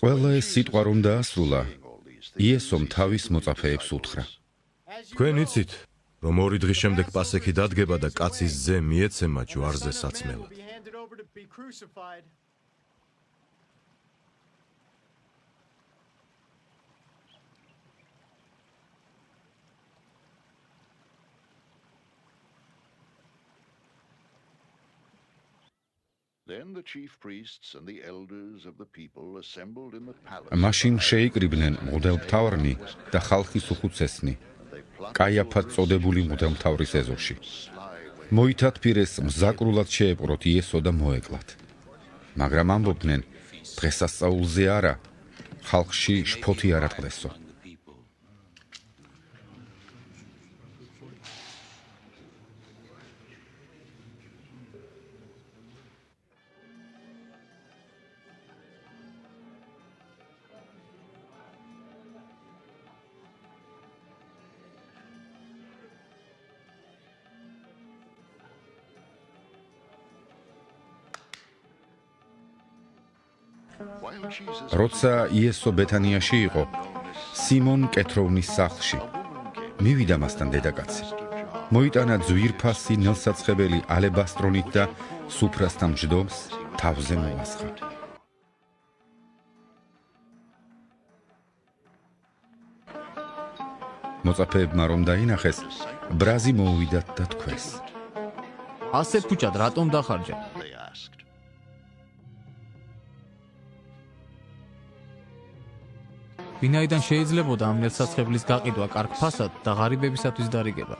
ყველა ეს სიტყვა რომ დაასრულა, იესომ თავის მოწაფეებს უთხრა. თქვენ იცით, რომ 2 დღის შემდეგ პასექი დადგება და კაცის ძე მიეცემა ჯვარზე საცმელად. მაშინ შეიკრიბნენ მღვდელმთავრნი და ხალხის უხუცესნი, კაიაფას წოდებული მღვდელმთავრის ეზოში. მოითათფირეს მზაკრულად შეეპყროთ იესო და მოეკლათ. მაგრამ ამბობდნენ, დღესასწაულზე არა, ხალხში შფოთი არ ატყდესო. როცა იესო ბეთანიაში იყო, სიმონ კეთროვნის სახლში, მივიდა მასთან დედაკაცი. მოიტანა ძვირფასი ნელსაცხებელი ალებასტრონით და სუფრასთან მჯდომს თავზე მოასხა. მოწაფეებმა რომ დაინახეს, ბრაზი მოუვიდათ და თქვეს. ასე ფუჭად რატომ დახარჯა? ვინაიდან შეიძლებოდა ამ ნელსაცხებლის გაყიდვა კარგ ფასად და ღარიბებისათვის დარიგება.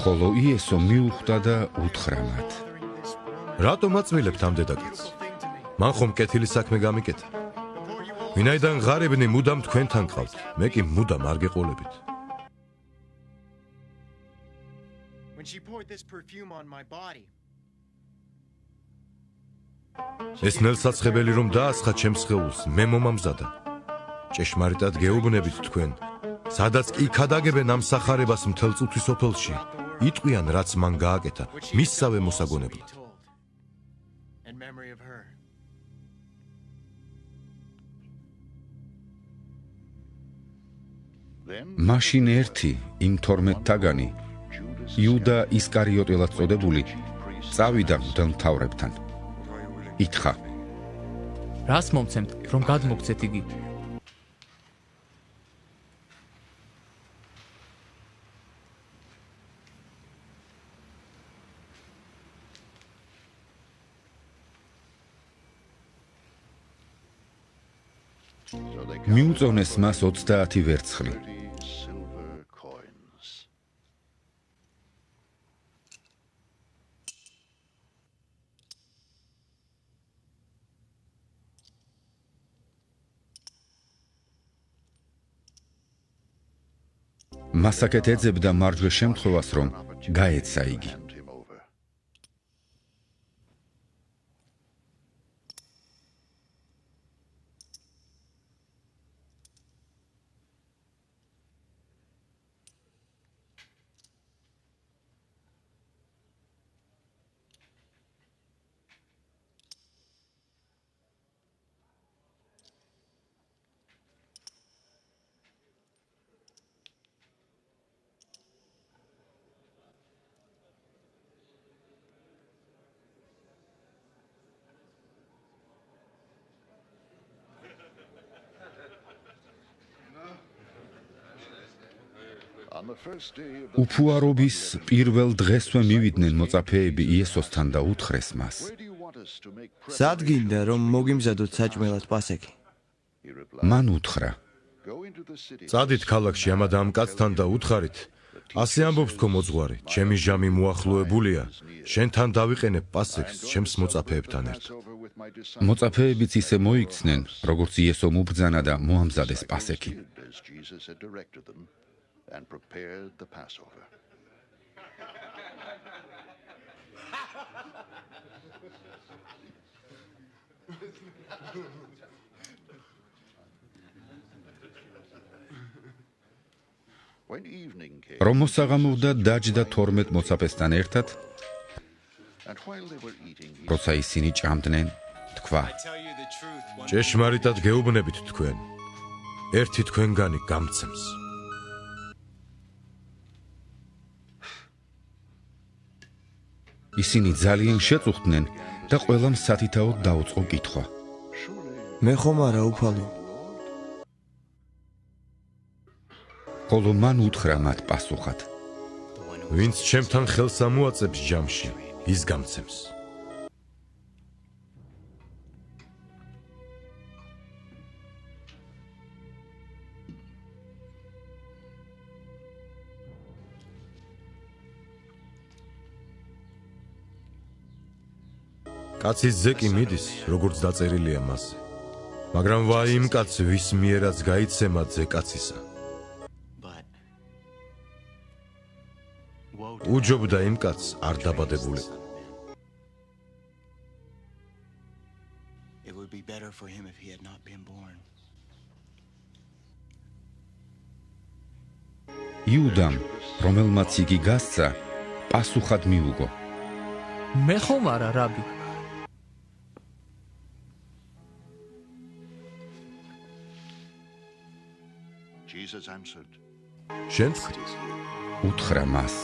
ხოლო იესო მიუხვდა და უთხრა მათ. რატომ აწმილებთ ამ დედაკაცს? მან ხომ კეთილი საქმე გამიკეთა. ვინაიდან ღარიბნი მუდამ თქვენთან ყავთ, მე კი მუდამ არ გეყოლებით. ეს ნელსაცხებელი რომ დაასხა ჩემს სხეულს, მე მომამზადა. ჭეშმარიტად გეუბნებით თქვენ, სადაც კი ქადაგებენ ამ სახარებას მთელ წუთის სოფელში, იტყვიან რაც მან გააკეთა, მისსავე მოსაგონებლად. მაშინ ერთი იმ 12-თაგანი, იუდა ისკარიოტელად წოდებული, წავიდა მღვდელმთავრებთან. ითხრა: რას მომცემთ, რომ გადმოგცეთ იგი? მიუწონეს მას 30 ვერცხლი. მასაკეთ ეძებდა მარჯვე შემთხვევას, რომ გაეცა იგი. უფუარობის პირველ დღესვე მივიდნენ მოწაფეები იესოსთან და უთხრეს მას: სად გინდა რომ მოგიმზადოთ საჭმელად პასექი? მან უთხრა: წადით ქალაქში ამ და ამ კაცთან და უთხარით, ასე ამბობს თქო მოძღვარი, ჩემი ჟამი მოახლოებულია, შენთან დავიყენებ პასექს ჩემს მოწაფეებთან ერთად. მოწაფეებიც ისე მოიქცნენ, როგორც იესომ უბრძანა და მოამზადეს პასექი. And prepared the Passover. რომ მოსაღამოვდა დაჯდა 12 მოწაფესთან ერთად, While they were eating, he როცა ისინი ჭამდნენ, თქვა: ჭეშმარიტად გეუბნებით თქვენ, ერთი თქვენგანი გამცემს. ისინი ძალიან შეწუხდნენ და ყველამ სათითაოდ დაუწყო კითხვა. მე ხომ არა უფალო. ხოლო მან უთხრა მათ პასუხად: ვინც ჩემთან ხელს ამოაწებს ჯამში, ის გამცემს. კაცის ზეკი მიდის, როგორც დაწერილია მასზე. მაგრამ ვაი იმ კაცს, ვის მიერაც გაიცემა ძე კაცისა. უჯობდა იმ კაცს არ დაბადებულიყო. It would be better for him if he had not been born. იუდამ, რომელმაც იგი გასცა, პასუხად მიუგო: მე ხომ არა, რაბი? Jesus answered, შენ უთხრა მას: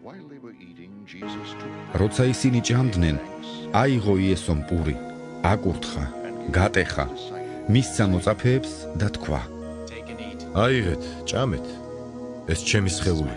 while they were eating, Jesus took როცა ისინი ჭამდნენ, აიღო იესომ პური, აკურთხა, გატეხა, მისცა მოწაფეებს და თქვა: Take and eat. აიღეთ, ჭამეთ. ეს ჩემი სხეული.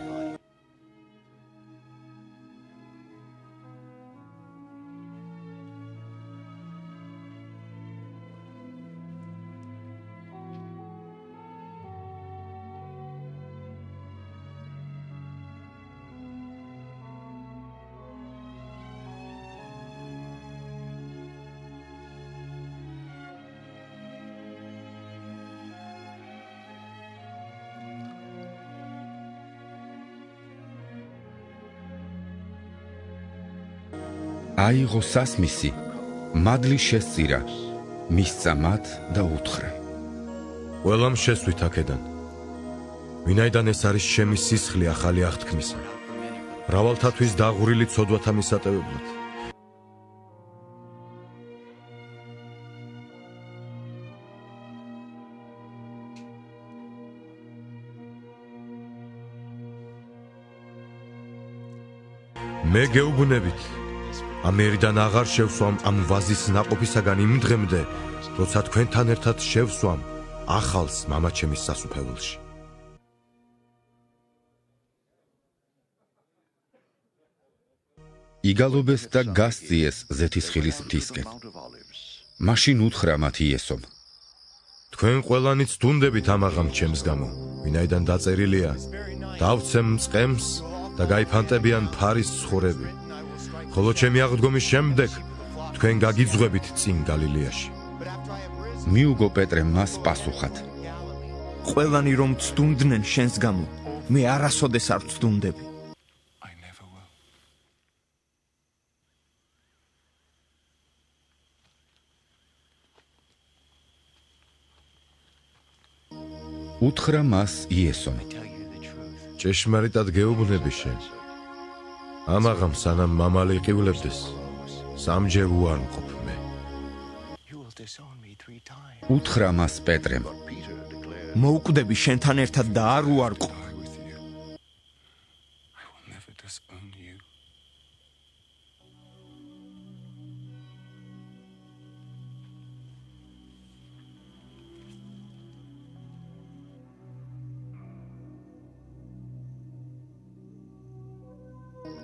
აიღო სასმისი, მადლი შესწირა, მისცა მათ და უთხრა: ყველამ შესვით აქედან. ვინაიდან ეს არის ჩემი სისხლი ახალი აღთქმისა. მრავალთათვის დაღვრილი ცოდვათა მისატევებლად. მე გეუბნებით, ამერიდან აღარ შევსვამ ამ ვაზის ნაყოფისაგან იმ დღემდე, როცა თქვენთან ერთად შევსვამ ახალს მამაჩემის სასუფეველში. იგალობეს და გასწიეს ზეთისხილის მთისკენ. Mount of Olives. მაშინ უთხრა მათ იესომ: თქვენ ყველანი ცდუნდებით ამაღამ ჩემს გამო, ვინაიდან დაწერილია: დავცემ მწყემს და გაიფანტებიან ფარის ცხვრები. ხოლო ჩემი აღდგომის შემდეგ თქვენ გაგიძღვებით წინ გალილეაში. მიუგო პეტრემ მას პასუხად: ყველანი რომ ცდუნდნენ შენს გამო, მე არასოდეს არ ცდუნდები. I never will. უთხრა მას იესომ: Tell you the truth. ჭეშმარიტად გეუბნები შენ. ამაღამ სანამ მამალი იყივლებდეს, სამჯერ უარ მყოფ მე. You will disown me 3 times. უთხრა მას პეტრემ: Peter declared, მოუკვდები შენთან ერთად და არ უარყო. I will never disown you.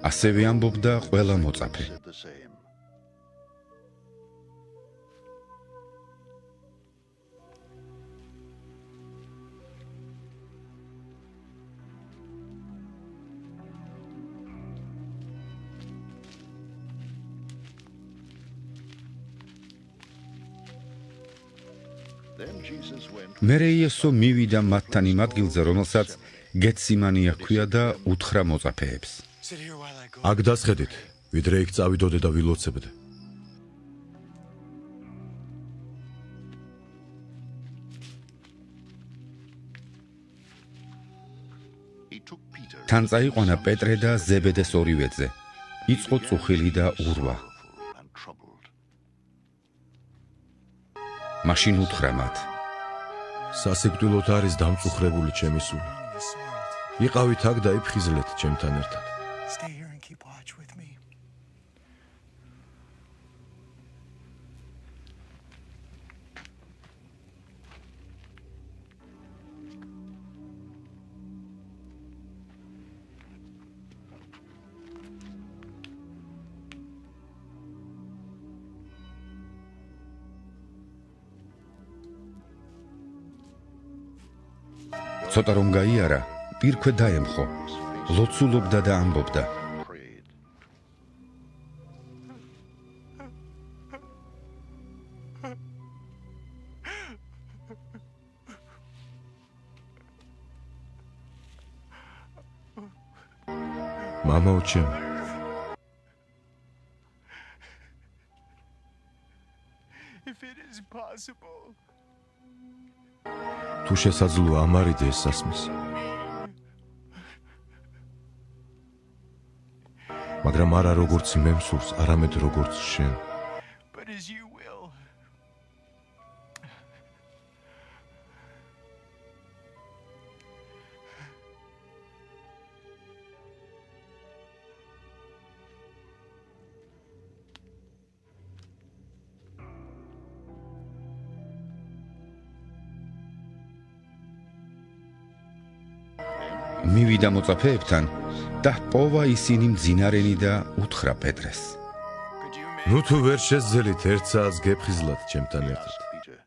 ასევე ამბობდა ყველა მოწაფე. Said the same. Then Jesus went მერე იესო მივიდა მათთან იმ ადგილზე, რომელსაც გეთსიმანი ჰქვია და უთხრა მოწაფეებს. Sit here while I go. აქ დასხედით, ვიდრე იქ წავიდოდე და ვილოცებდე. he took Peter თან წაიყვანა პეტრე და ზებედეს ორივეძე. იწყო წუხილი და ურვა. and troubled. მაშინ უთხრა მათ: სასიკვდილოდ არის დამწუხრებული ჩემი სული. This world. იყავით აქ და იფხიზლეთ ჩემთან ერთად. Stay here and keep watch with me. ცოტა რომ გაიარა, პირქვე დაემხო. ლოცულობდა და ამბობდა: Prayed. მამაო ჩემ, If it is possible. თუ შესაძლოა ამარიდე ეს სასმის. მაგრამ არა როგორც მე მსურს, არამედ როგორც შენ. But as you will. მივიდა მოწაფეებთან და პოვა ისინი მძინარენი და უთხრა პეტრეს: Could you make ნუ თუ ვერ შეძელით ერთ საათს გეფხიზლათ ჩემთან ერთად. Asked Peter.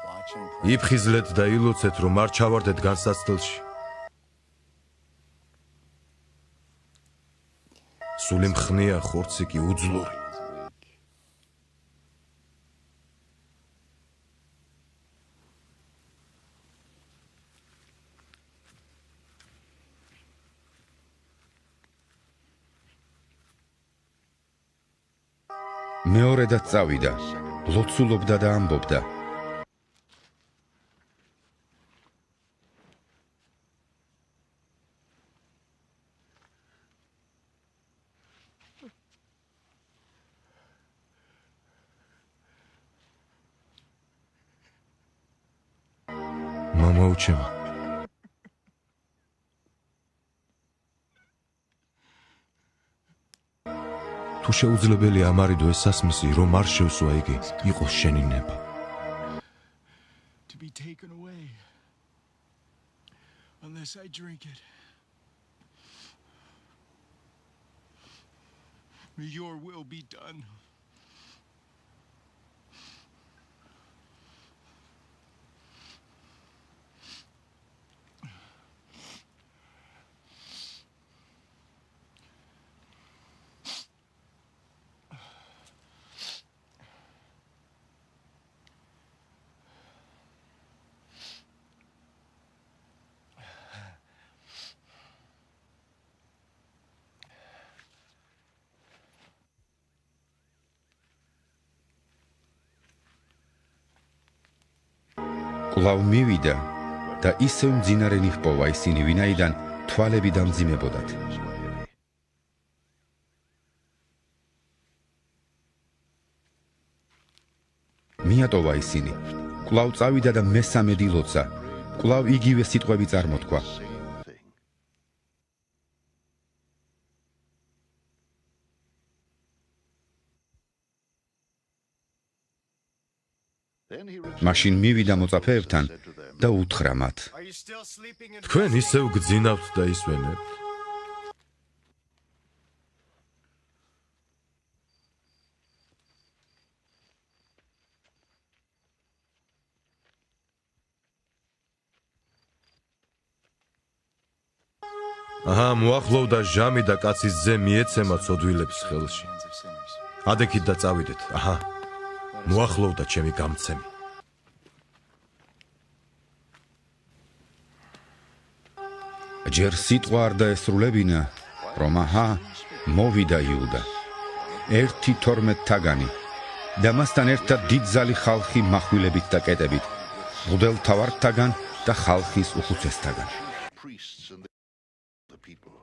watch and pray? იფხიზლეთ და ილოცეთ, რომ არ ჩავარდეთ განსაცდელში. სული მხნია, ხორცი კი უძლური. მეორედაც წავიდა, ლოცულობდა და ამბობდა: მამაო ჩემ, თუ შეუძლებელია ამარიდო ეს სასმისი, რომ არ შევსვა იგი, იყოს შენი ნება. To be taken away. Unless I drink it. May your will be done. კვლავ მივიდა და ისევ მძინარენი ჰპოვა ისინი, ვინაიდან თვალები დამძიმებოდათ. მიატოვა ისინი. კვლავ წავიდა და მესამედ ილოცა. კვლავ იგივე სიტყვები წარმოთქვა. Same thing. Then he მაშინ მივიდა მოწაფეებთან და უთხრა მათ: თქვენ ისევ გძინავთ და ისვენებთ? აჰა, მოახლოვდა ჟამი და კაცის ძე მიეცემა ცოდვილების ხელში. ადექით და წავიდეთ. აჰა, მოახლოვდა ჩემი გამცემი. ჯერ სიტყვა არ დაესრულებინა, რომ აჰა, მოვიდა იუდა. 1-12 თაგანი და მასთან ერთად დიდძალი ხალხი מחვილებით და კეტებით, მღვდელმთავართაგან და ხალხის უხუცესთაგან. priests and the people.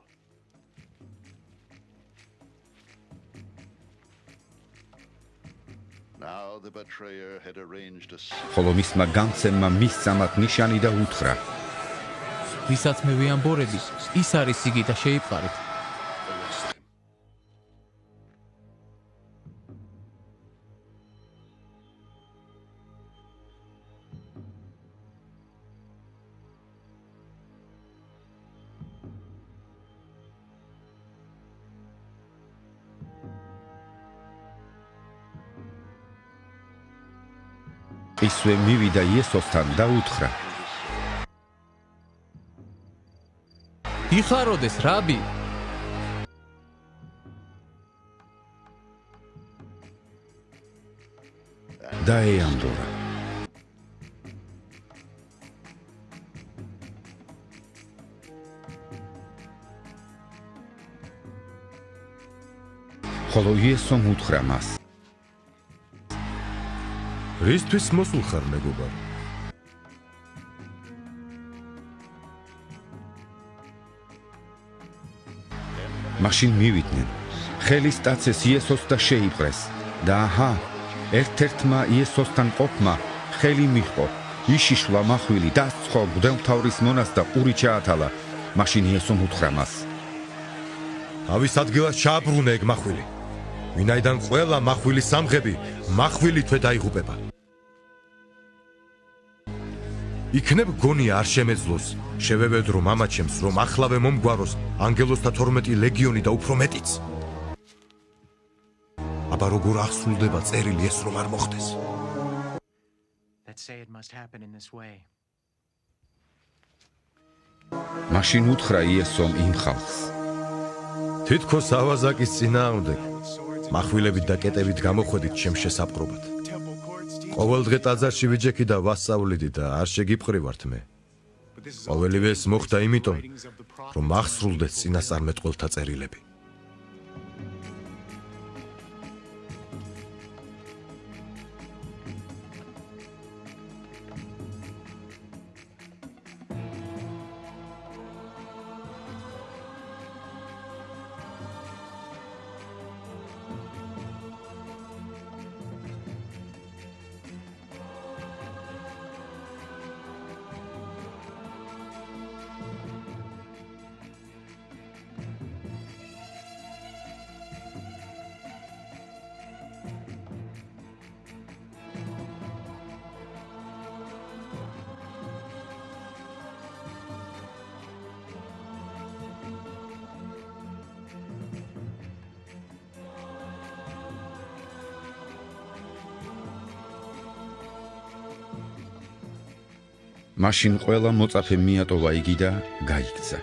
Now the betrayer had arranged a ხოლო მისმა გამცემმა მისცამათ ნიშანი და უთხრა: ვისაც მე ვიამბორები, ის არის იგი და შეიპყარეთ. ისვე მივიდა იესოსთან და უთხრა: იხაროდეს, რაბი! და ეანდორა. ხოლო იესომ უთხრა მას: რისთვის მოსულ ხარ, მეგობარი? მაშინ მივიდნენ, ხელის ტაცეს იესოს და შეიპყრეს და აჰა, ერთ-ერთმა იესოსთან ყოფმა ხელი მიჰყო, იშიშლა მახვილი, დასცხო მღვდელმთავრის მონას და ყური ჩაათალა. მაშინ იესომ უთხრა მას: ავის ადგილას ჩააბრუნე ეგ მახვილი. ვინაიდან ყველა מחვილის სამღები מחვილითვე დაიღუპება. იქნებ გონია არ შემეძლოს, შევევედრო მამაჩემს, რომ ახლავე მომგვაროს ანგელოსთა 12 ლეგიონი და უფრო მეტიც. აბა როგორ აღსრულდება წერილი ეს რომ არ მოხდეს? That say it must happen in this way. მაშინ უთხრა იესომ იმ ხალხს: თითქოს ავაზაკის წინააღმდეგ מחვილებით და კეტებით გამოხვედით ჩემს შესაპყრობად. ყოველდღე ტაძარში ვიჯექი და ვასწავლიდი და არ შეგიპყრივართ მე. ყოველივე ეს მოხდა იმიტომ, რომ აღსრულდეს წინასწარმეტყველთა წერილები. მაშინ ყველა მოწაფე მიატოვა იგი და გაიქცა.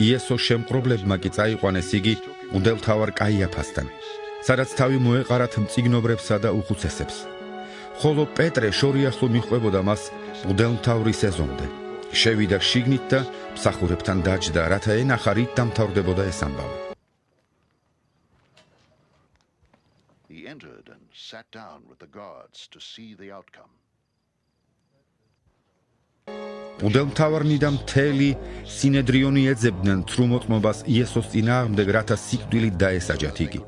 იესოს შემყრობლებმა კი წაიყვანეს იგი მღვდელმთავარ კაიაფასთან, სადაც თავი მოეყარათ მწიგნობრებსა და უხუცესებს. ხოლო პეტრე შორიახლო მიჰყვებოდა მას მღვდელმთავრის ეზომდე. შევიდა შიგნით და მსახურებთან დაჯდა, რათა ენახა რით დამთავრდებოდა ეს ამბავი. He entered and sat down with the guards to see the outcome. მღვდელმთავარნი და მთელი სინედრიონი ეძებდნენ ცრუმოწმობას იესოს წინააღმდეგ, რათა სიკვდილით დაესაჯათ იგი.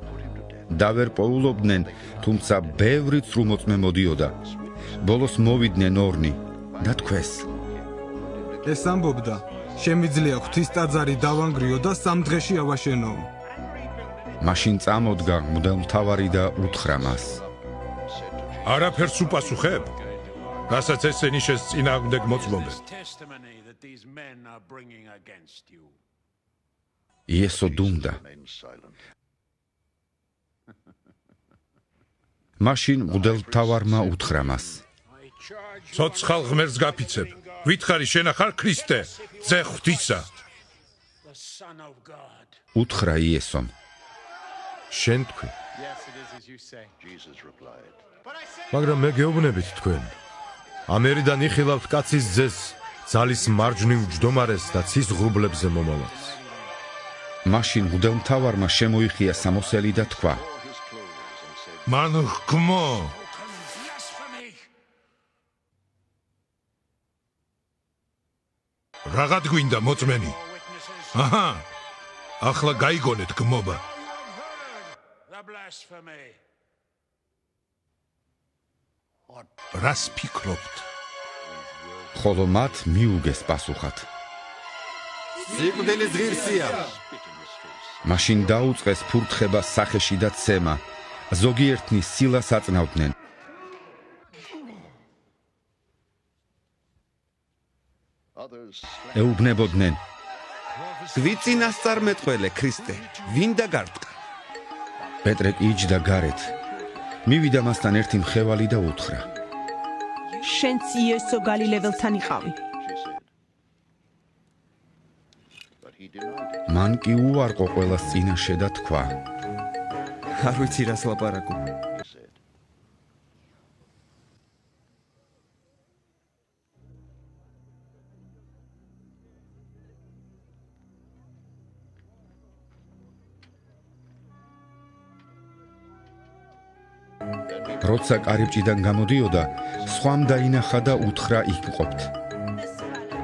დავერპოულობდნენ, თუმცა ბევრი ცრუმოწმე მოდიოდა. ბოლოს მოვიდნენ ორნი და თქვეს: ეს ამბობდა, შემიძლია ღვთის ტაძარი დავანგრიო და 3 დღეში ავაშენო. მაშინ წამოდგა მღვდელმთავარი და უთხრა მას. არაფერს უპასუხებ? რასაც ესენი შენს წინააღმდეგ მოწმობენ. იესო დუმდა. მაშინ მღვდელმთავარმა უთხრა მას. ცოცხალ ღმერთს გაფიცებ. ვითხარი შენ ახარ ქრისტე, ძე ღვთისა. უთხრა იესომ. შენ თქვი. მაგრამ მე გეუბნებით თქვენ. ამერიდან იხილავთ კაცის ძეს, ძალის მარჯვნივ ჯდომარეს და ცის ღრუბლებზე მომავალს. მაშინ მღვდელმთავარმა შემოიხია სამოსელი და თქვა. მან ჰგმო. რაღაც გვინდა მოწმენი. აჰა. ახლა გაიგონეთ გმობა. რას ფიქრობთ? ხოლო მათ მიუგეს პასუხად. სიკვდილის ღირსია. მაშინ დაუწყეს ფურთხება სახეში და ცემა. ზოგიერთნი სილას აწნავდნენ. ეუბნებოდნენ. გვიწინასწარმეტყველე ქრისტე, ვინ დაგარტყა? პეტრე იჯდა გარეთ. მივიდა მასთან ერთი მხევალი და უთხრა. შენც იესო გალილეველთან იყავი. მან კი უარყო ყველას წინაშე და თქვა. არ ვიცი რას ლაპარაკობ. როცა კარიბჭიდან გამოდიოდა, სხვამ დაინახა და უთხრა იქ ყოფთ.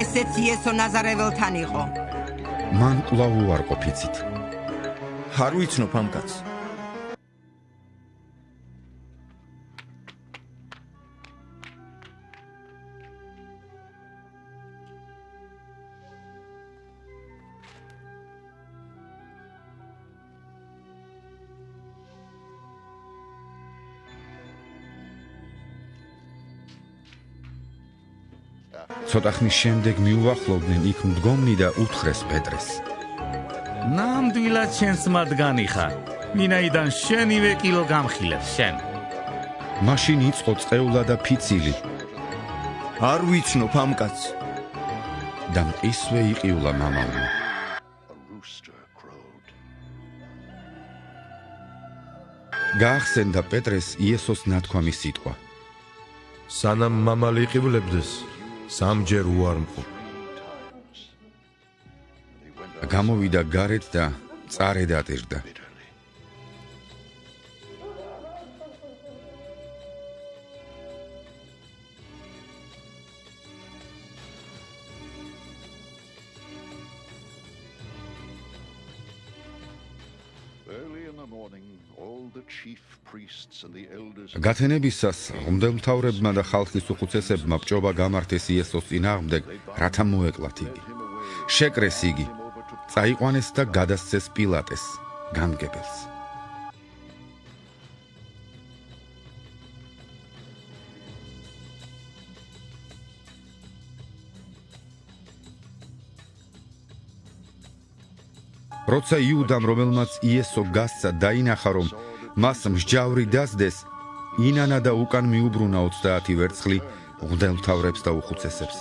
ესეც იესო ნაზარეველთან იყო. მან კვლავ უარყო ფიცით. არ ვიცნობ ამ კაცს. ცოტა ხნის შემდეგ მიუახლოვდნენ იქ მდგომნი და უთხრეს პეტრეს. ნამდვილად შენს მათგანი ხარ. ვინაიდან შენივე კილო გამხილებს შენ. მაშინ იწყო წყევლა და ფიცილი. არ ვიცნობ ამ კაცს. და მყისვე იყიულა მამალმა. გაახსენდა პეტრეს იესოს ნათქვამი სიტყვა. სანამ მამალი იყივლებს, სამჯერ უარმყო. გამოვიდა გარეთ და წარე დატირდა. გათენებისას მღვდელმთავრებმა და ხალხის უხუცესებმა ბჭობა გამართეს იესოს წინააღმდეგ, რათა მოეკლათ იგი. შეკრეს იგი, წაიყვანეს და გადასცეს პილატეს, გამგებელს. როცა იუდამ, რომელმაც იესო გასცა, დაინახა, რომ მას მსჯავრი დასდეს, ინანა და უკან მიუბრუნა 30 ვერცხლი მღვდელმთავრებს და უხუცესებს.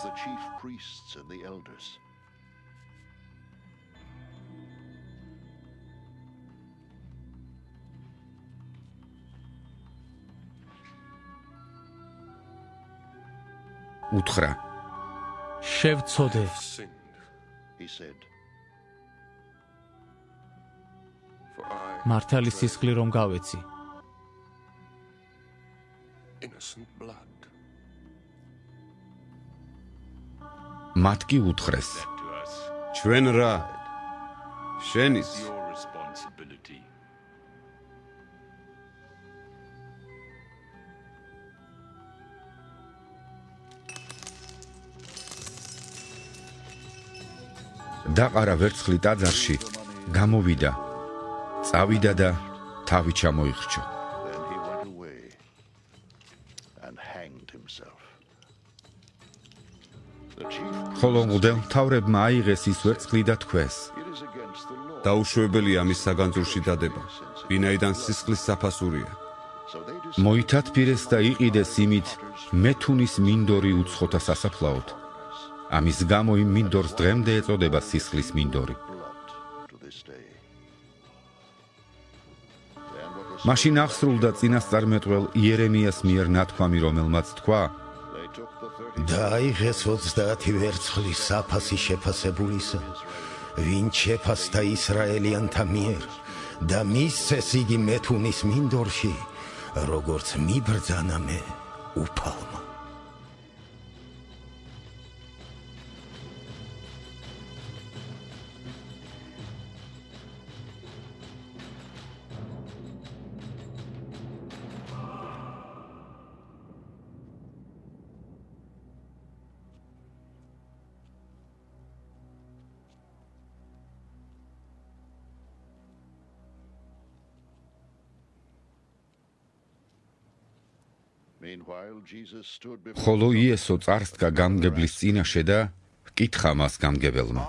უთხრა. შევწოდე. მართალი სისხლი რომ გავეცი. მათ კი უთხრეს. ჩვენ რა? შენიც. დაყარა ვერცხლი ტაძარში, გამოვიდა, წავიდა და თავი ჩამოიხრჩო. Then he went away and hanged himself. The chief ხოლო მღვდელმთავრებმა აიღეს ის ვერცხლი და თქვეს: it is against the law. დაუშვებელია მის საგანძურში დადება, ვინაიდან სისხლის საფასურია. So they მოითათბირეს და იყიდეს იმით მეთუნის მინდორი უცხოთა სასაფლაოდ. ამის გამო იმ მინდორს დღემდე ეწოდება სისხლის მინდორი. to this day. მაშინ აღსრულდა წინასწარმეტყველ იერემიას მიერ ნათქვამი, რომელმაც თქვა: დაიღეს 30 ვერცხლის საფასი შეფასებულისა, ვინ შეფასდა ისრაელიანთა მიერ და მისცეს იგი მეთუნის მინდორში, როგორც მიბრძანა მე უფალმა. Meanwhile, Jesus stood before ხოლო იესო წარსდგა გამგებლის წინაშე და ჰკითხა მას გამგებელმა: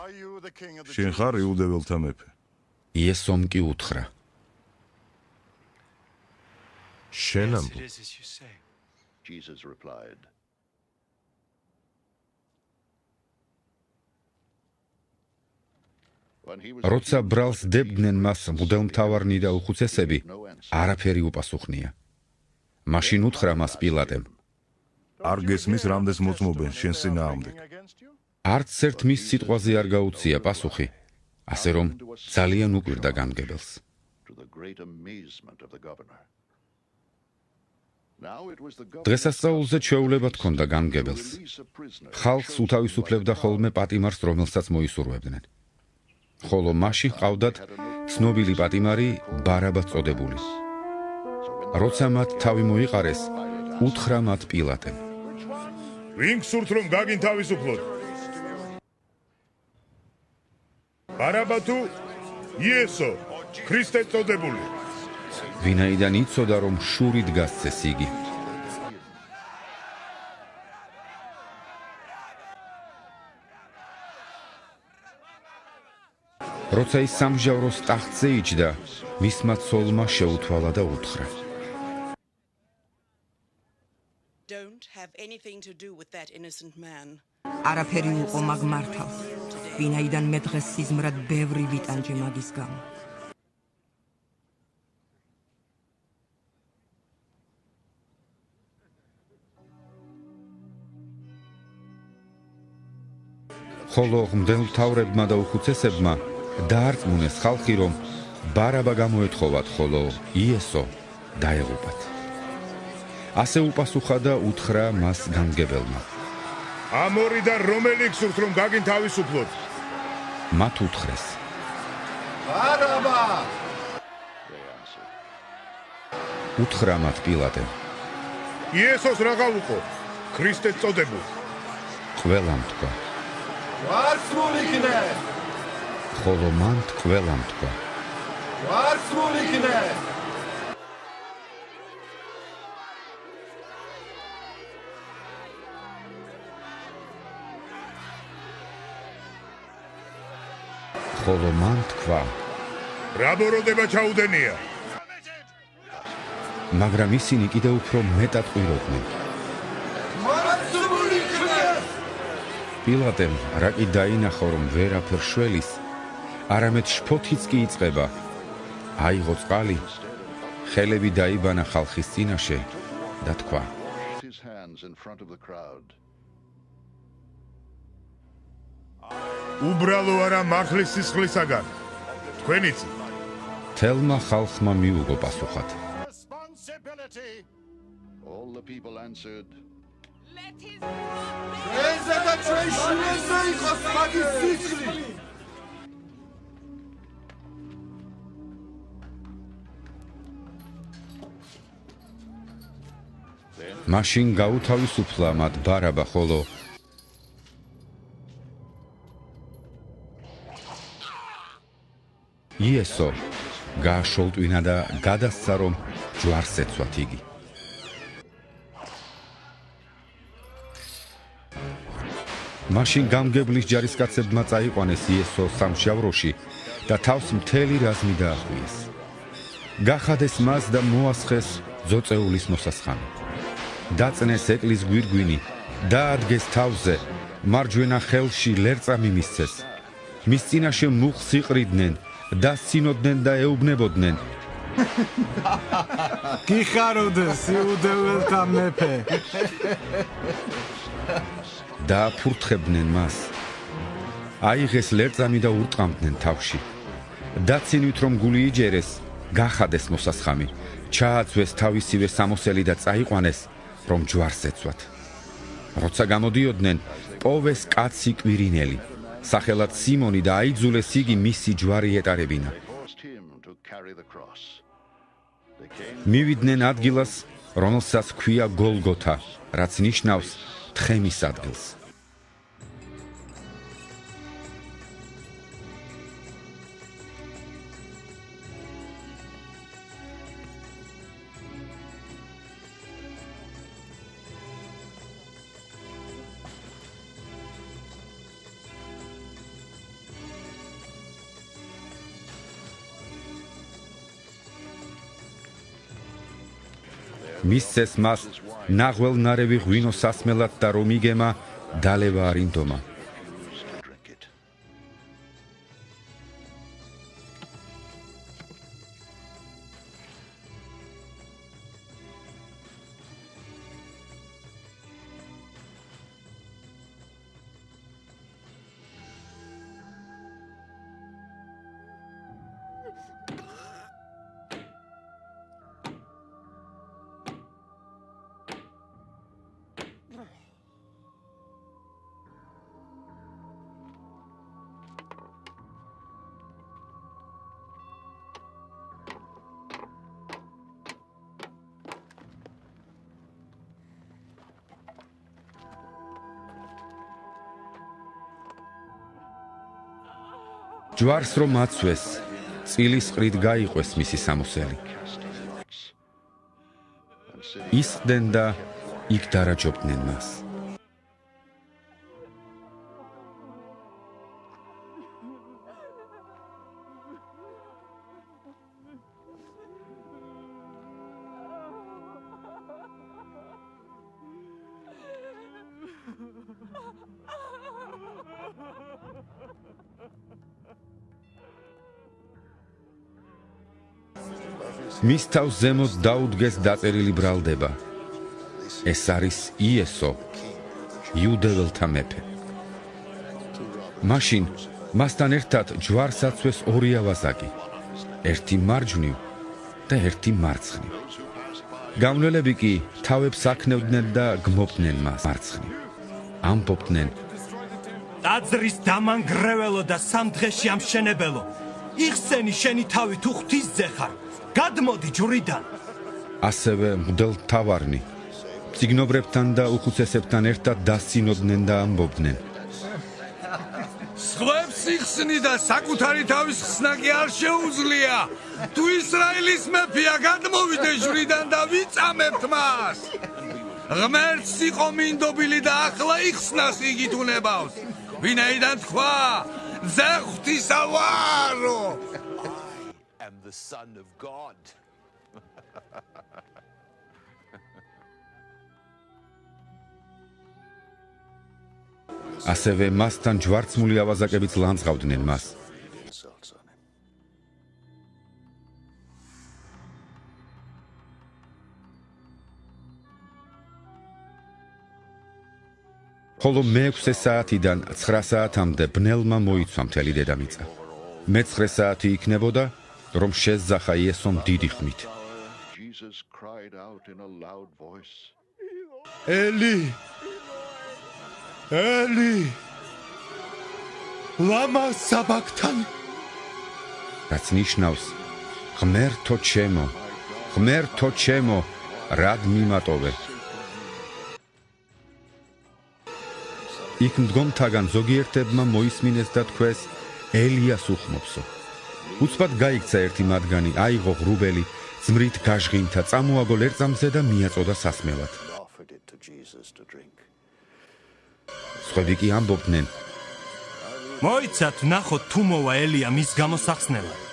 შენ ხარ იუდეველთა მეფე? იესომ კი უთხრა: შენ ამბობ. Jesus replied. როცა ბრალს დებდნენ მას მღვდელმთავარნი და უხუცესები, არაფერი უპასუხნია. მაშინ უთხრა მას პილატემ: არ გესმის რამდენს მოწმობენ შენ წინააღმდეგ? არც ერთ მის სიტყვაზე არ გაუწია პასუხი, ასე რომ ძალიან უკვირდა გამგებელს. დღესასწაულზე ჩვეულება თქონდა გამგებელს. ხალხს უთავისუფლებდა ხოლმე პატიმარს, რომელსაც მოისურვებდნენ. ხოლო მასში ჰყავდათ ცნობილი პატიმარი ბარაბას წოდებული. როცა მათ თავი მოიყარეს, უთხრა მათ პილატემ: ვინ გსურთ რომ გაგინ თავისუფლოთ? ბარაბა თუ იესო, ქრისტეს წოდებული? ვინაიდან იცოდა რომ შური დგასცეს იგი. როცა ის სამჟავროს ტახტზე იჯდა, მისმა ცოლმა შეუთვალა და უთხრა: არაფერი უყო მაგ მართალს, ვინაიდან მე დღეს სიზმრად ბევრი ვიტანჯე მაგის გამო. ხოლო მღვდელმთავრებმა და უხუცესებმა დაარწმუნეს ხალხი, რომ ბარაბა გამოეთხოვათ, ხოლო იესო დაეღუპათ. ასე უპასუხა და უთხრა მას გამგებელმა: ამ ორიდან რომელი გსურთ რომ გაგინ თავისუფლოთ? მათ უთხრეს: ბარაბა! უთხრა მათ პილატემ: იესოს რა გავუყო? ქრისტეს წოდებულ? ყველამ თქვა. ვარსმული იქნე! ხოლო მან ყველამ თქვა. ვარსმული იქნე! ხოლო მან თქვა. რა ბოროტება ჩაუდენია? მაგრამ ისინი კიდევ უფრო მეტად ყვიროდნენ. პილატემ რა კი დაინახო, რომ ვერაფერ შველის, არამედ შფოთიც კი იწყება. აიღო წყალი, ხელები დაიბანა ხალხის წინაშე და თქვა: უბრალო არა მართლის სისხლისაგან, თქვენ იცით? თელმა ხალხმა მიუღო პასუხად. All the people answered, მაშინ გაუთავისუფლა მათ ბარაბა, ხოლო იესო გააშოლტვინა და გადასცა რომ ჯვარს ეცვათ იგი. მაშინ გამგებლის ჯარისკაცებმა წაიყვანეს იესო სამშაბროში და თავს მთელი რაზმი დაახვიეს. გახადეს მას და მოასხეს ძოწეულის მოსასხამი. დაწნეს ეკლის გვირგვინი, დაადგეს თავზე, მარჯვენა ხელში ლერწა მიმისცეს. მის წინაშე მუხს იყრიდნენ, დასცინოდნენ და ეუბნებოდნენ. გიხაროდეს იუდეველთა მეფე. დააფურთხებდნენ მას. აიღეს ლერწამი და ურტყამდნენ თავში. დაცინვით რომ გული იჯერეს, გახადეს მოსასხამი, ჩააწვეს თავისივე სამოსელი და წაიყვანეს, რომ ჯვარს ეცვათ. როცა გამოდიოდნენ, პოვეს კაცი კვირინელი, სახელად სიმონი და აიძულეს იგი მისი ჯვარი ეტარებინა. მივიდნენ ადგილას, რომელსაც ქვია გოლგოთა, რაც ნიშნავს თხემის ადგილს. მისცეს მას ნაღველნარევი ღვინო სასმელად და რომ იგემა დალევა არ ინდომა. ჯვარს რომ აცვეს, წილის ყრით გაიყვეს მისი სამოსელი. ისხდნენ და იქ დარაჯობდნენ მას. მის თავს ზემოთ დაუდგეს დაწერილი ბრალდება. ეს არის იესო, იუდეველთა მეფე. მაშინ მასთან ერთად ჯვარს აცვეს ორი ავაზაკი, ერთი მარჯვნივ და ერთი მარცხნივ. გამნელები კი თავებს აქნევდნენ და გმობდნენ მას მარცხნივ. ამბობდნენ: ტაძრის დამანგრეველო და სამ დღეში ამშენებელო, იხსენი შენი თავი თუ ღვთისძე ხარ, გადმოდი ჯვრიდან. ასევე მღვდელმთავარნი მწიგნობრებთან და უხუცესებთან ერთად დასცინოდნენ და ამბობდნენ: სხვებს იხსნი და საკუთარი თავის ხსნა კი არ შეუძლია. თუ ისრაელის მეფეა, გადმოვიდე ჯვრიდან და ვიწამებთ მას. ღმერთს იყო მინდობილი და ახლა იხსნას იგი თუნებავს. ვინაიდან თქვა, ძე ღვთისა ვარო. am the son of God. ასევე მასთან ჯვარცმული ავაზაკებიც ლანძღავდნენ მას. ხოლო მე-6 საათიდან 9 საათამდე ბნელმა მოიცვა მთელი დედამიწა. მე-9 საათი იქნებოდა, რომ შესძახა იესომ დიდი ხმით. ელი! ელი! ლამა საბაქთანი! რაც ნიშნავს: ღმერთო ჩემო, ღმერთო ჩემო, რად მიმატოვე? იქ მდგომთაგან ზოგიერთებმა მოისმინეს და თქვეს: ელიას უხმობსო. უცბად გაიქცა ერთი მათგანი, აიღო ღრუბელი, ძმრით გაჟღინთა, წამოაგო ლერწამზე და მიაწოდა სასმელად. სხვები კი ამბობდნენ: მოიცათ, ნახოთ თუ მოვა ელია მის გამოსახსნელად.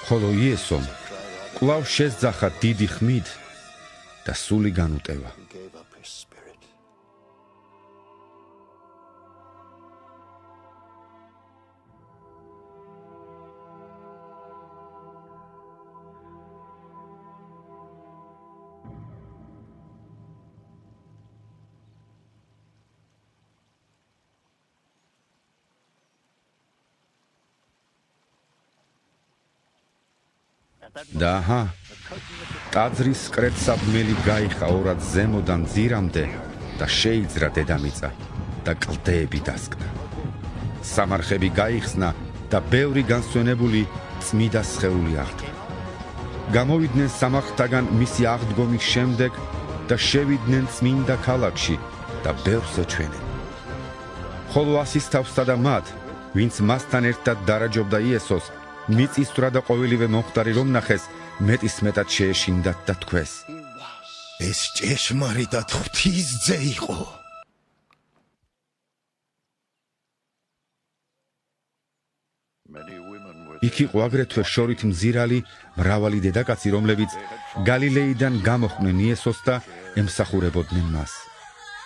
ხოლო იესომ კვლავ შესძახა დიდი ხმით და სული განუტევა. და აჰა, ტაძრის კრეცაბმელი გაიხა ორად ზემოდან ძირამდე და შეიძრა დედამიწა და კლდეები დასკდა. სამარხები გაიხსნა და ბევრი განსვენებული წმიდა სხეული აღდგა. გამოვიდნენ სამარხთაგან მისი აღდგომის შემდეგ და შევიდნენ წმინდა ქალაქში და ბევრს ეჩვენენ. ხოლო ასისთავსა და მათ, ვინც მასთან ერთად დარაჯობდა იესოს, მიწისძვრა და ყოველივე მომხდარი რომ ნახეს, მეტისმეტად შეეშინდათ და თქვეს: ეს ჭეშმარიტად ღვთისძე იყო. იქ იყო აგრეთვე შორით მზირალი მრავალი დედაკაცი, რომლებიც გალილეიდან გამოხვდნენ იესოს და ემსახურებოდნენ მას.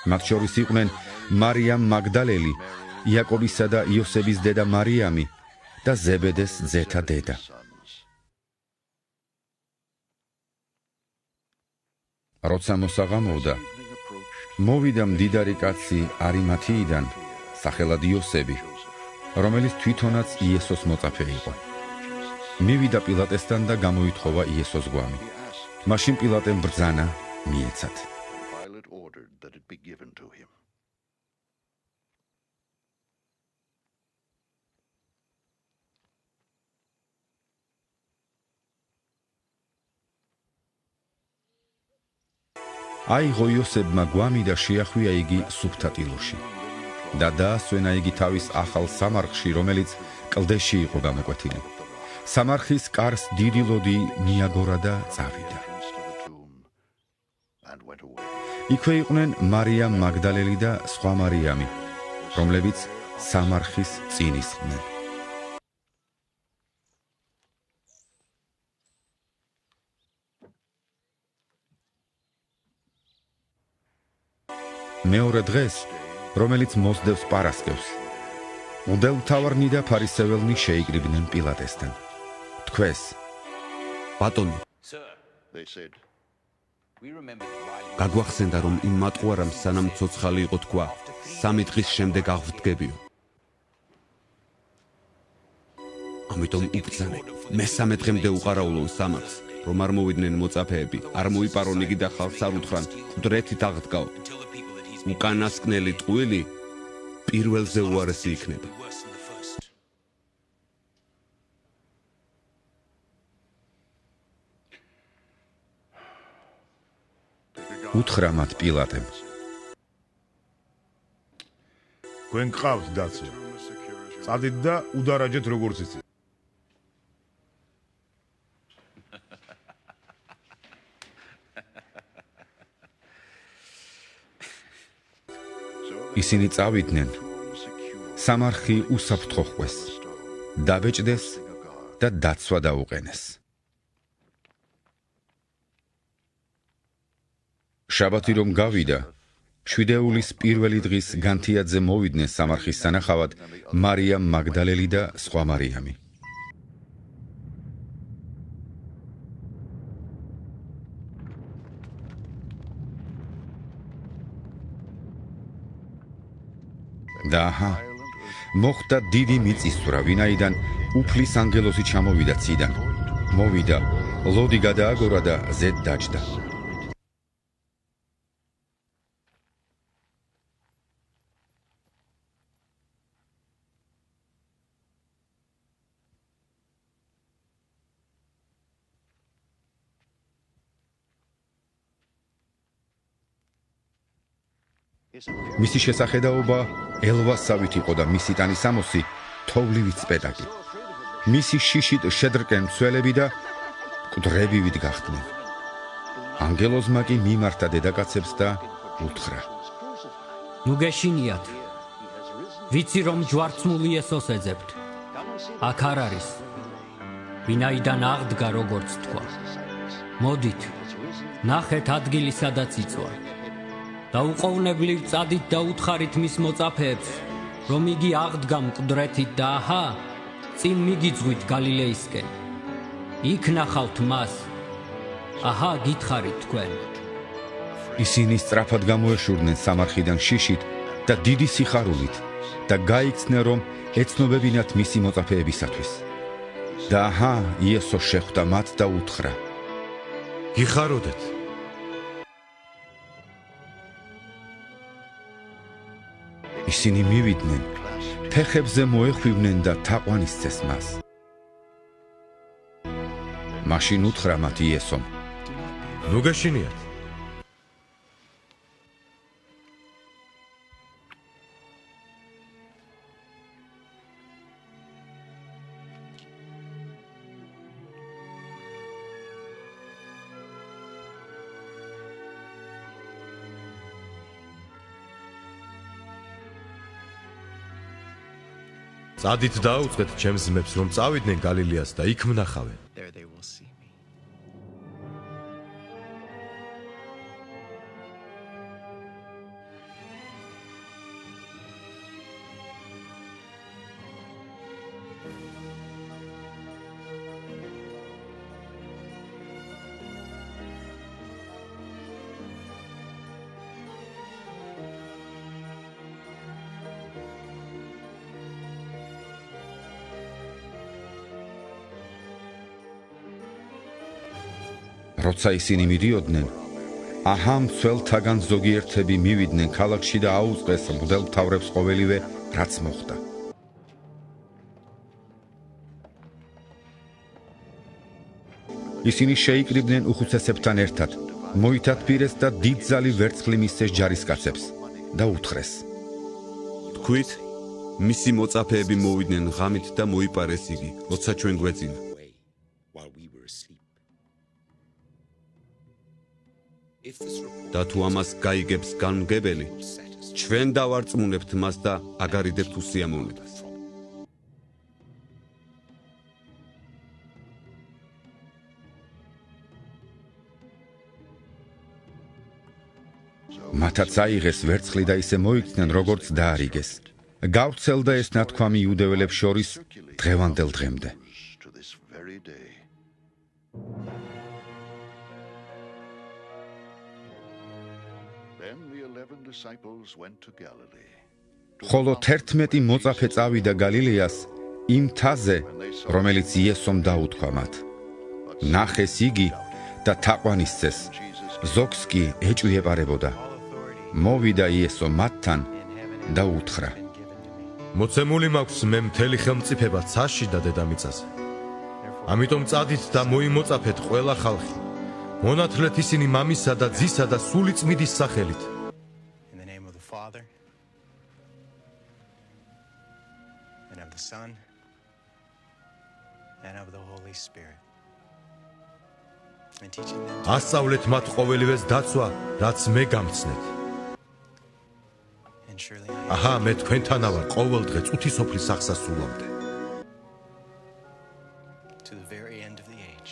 მათ შორის იყვნენ მარიამ მაგდალელი, იაკობისა და იოსების დედა მარიამი და ზებედეს ძეთა დედა. როცა მოსაღამოვდა, მოვიდა მდიდარი კაცი არიმათიიდან, სახელად იოსები, რომელიც თვითონაც იესოს მოწაფე იყო. მივიდა პილატესთან და გამოითხოვა იესოს გვამი. მაშინ პილატემ ბრძანა მიეცათ. აიღო იოსებმა გვამი და შეახვია იგი სუფთა ტილოში და დაასვენა იგი თავის ახალ სამარხში, რომელიც კლდეში იყო გამოკვეთილი. სამარხის კარს დიდი ლოდი მიაგორა და წავიდა. იქვე იყვნენ მარიამ მაგდალელი და სხვა მარიამი, რომლებიც სამარხის წინ ისხდნენ. მეორე დღეს, რომელიც მოსდევს პარასკევს, მღვდელმთავარნი და ფარისეველნი შეიკრიბნენ პილატესთან. თქვეს: ბატონო, გაგვახსენდა, რომ იმ მატყუარამ სანამ ცოცხალი იყო თქვა, 3 დღის შემდეგ აღვდგებიო. ამიტომ უბრძანე, მესამე დღემდე უყარაულონ სამარხს, რომ არ მოვიდნენ მოწაფეები, არ მოიპარონ იგი და ხალხს არ უთხრან, ყდრეთით აღდგაო. უკანასკნელი ტყუილი პირველზე უარესი იქნება. უთხრა მათ პილატემ: თქვენ გყავთ დაცვა. წადით და udaraჯეთ როგორც იცით. ისინი წავიდნენ, სამარხი უსაფრთხო ხვეს, დაბეჭდეს და დაცვა დაუყენეს. შაბათი რომ გავიდა, შვიდეულის პირველი დღის განთიადზე მოვიდნენ სამარხის სანახავად მარიამ მაგდალელი და სხვა მარიამი. და აჰა, მოხდა დიდი მიწისძვრა, ვინაიდან უფლის ანგელოზი ჩამოვიდა ციდან მოვიდა, ლოდი გადააგორა და ზედ დაჯდა. მისი შესახედაობა ელვასავით იყო და მისი ტანისამოსი თოვლივით სპეტაკი. მისი შიშით შედრკენ მცველები და მკვდრებივით გახდნენ. ანგელოზმა კი მიმართა დედაკაცებს და უთხრა: ნუ გეშინიათ, ვიცი რომ ჯვარცმული იესოს ეძებთ. აქ არ არის, ვინაიდან აღდგა როგორც თქვა. მოდით, ნახეთ ადგილი სადაც იწვა. და უყოვნებლივ წადით და უთხარით მის მოწაფეებს, რომ იგი აღდგა მკვდრეთით და აჰა, წინ მიგიძღვით გალილეისკენ. იქ ნახავთ მას. აჰა, გითხარით თქვენ. ისინი სწრაფად გამოეშურნენ სამარხიდან შიშით და დიდი სიხარულით და გაიქცნენ, რომ ეცნობებინათ მისი მოწაფეებისათვის. და აჰა, იესო შეხვდა მათ და უთხრა: გიხაროდეთ. ისინი მივიდნენ, ფეხებზე მოეხვივნენ და თაყვანისცეს მას. მაშინ უთხრა მათ იესომ: ნუ გეშინიათ. წადით დაუწყეთ ჩემს ძმებს, რომ წავიდნენ გალილეას და იქ მნახავენ. There they will see me. როცა ისინი მიდიოდნენ, აჰა, მცველთაგან ზოგიერთები მივიდნენ ქალაქში და აუწყეს მღვდელმთავრებს ყოველივე, რაც მოხდა. ისინი შეიკრიბნენ უხუცესებთან ერთად, მოითათბირეს და დიდძალი ვერცხლი მისცეს ჯარისკაცებს და უთხრეს: თქვით, მისი მოწაფეები მოვიდნენ ღამით და მოიპარეს იგი, როცა ჩვენ გვეძინა. და თუ ამას გაიგებს განმგებელი, ჩვენ დავარწმუნებთ მას და აგარიდებთ უსიამოვნებას. მათაც აიღეს ვერცხლი და ისე მოიქცნენ, როგორც დაარიგეს. გავრცელდა ეს ნათქვამი იუდეველებს შორის დღევანდელ დღემდე. ხოლო 11 მოწაფე წავიდა გალილეას იმ მთაზე, რომელიც იესომ დაუთქვა მათ. ნახეს იგი და თაყვანისცეს, ზოგს კი ეჭვი ეპარებოდა. მოვიდა იესო მათთან და უთხრა: მოცემული მაქვს მე მთელი ხელმწიფება ცაში და დედამიწაზე. ამიტომ წადით და მოიმოწაფეთ ყველა ხალხი. მონათლეთ ისინი მამისა და ძისა და სული წმინდის სახელით. Father, and of the Son, and of the Holy Spirit. And teaching them ასწავლეთ მათ ყოველივეს დაცვა, რაც მე გამცნეთ. and surely აჰა, მე თქვენთანა ვარ ყოველ დღე წუთი სოფლის აღსასრულამდე. to the very end of the age.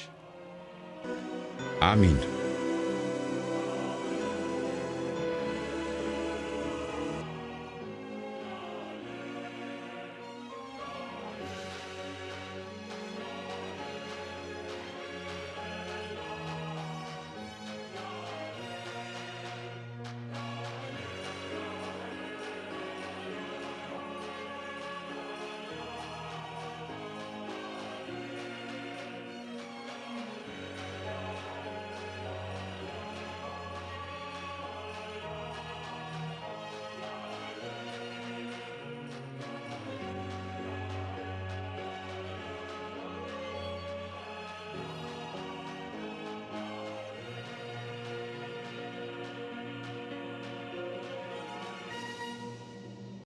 ამინ.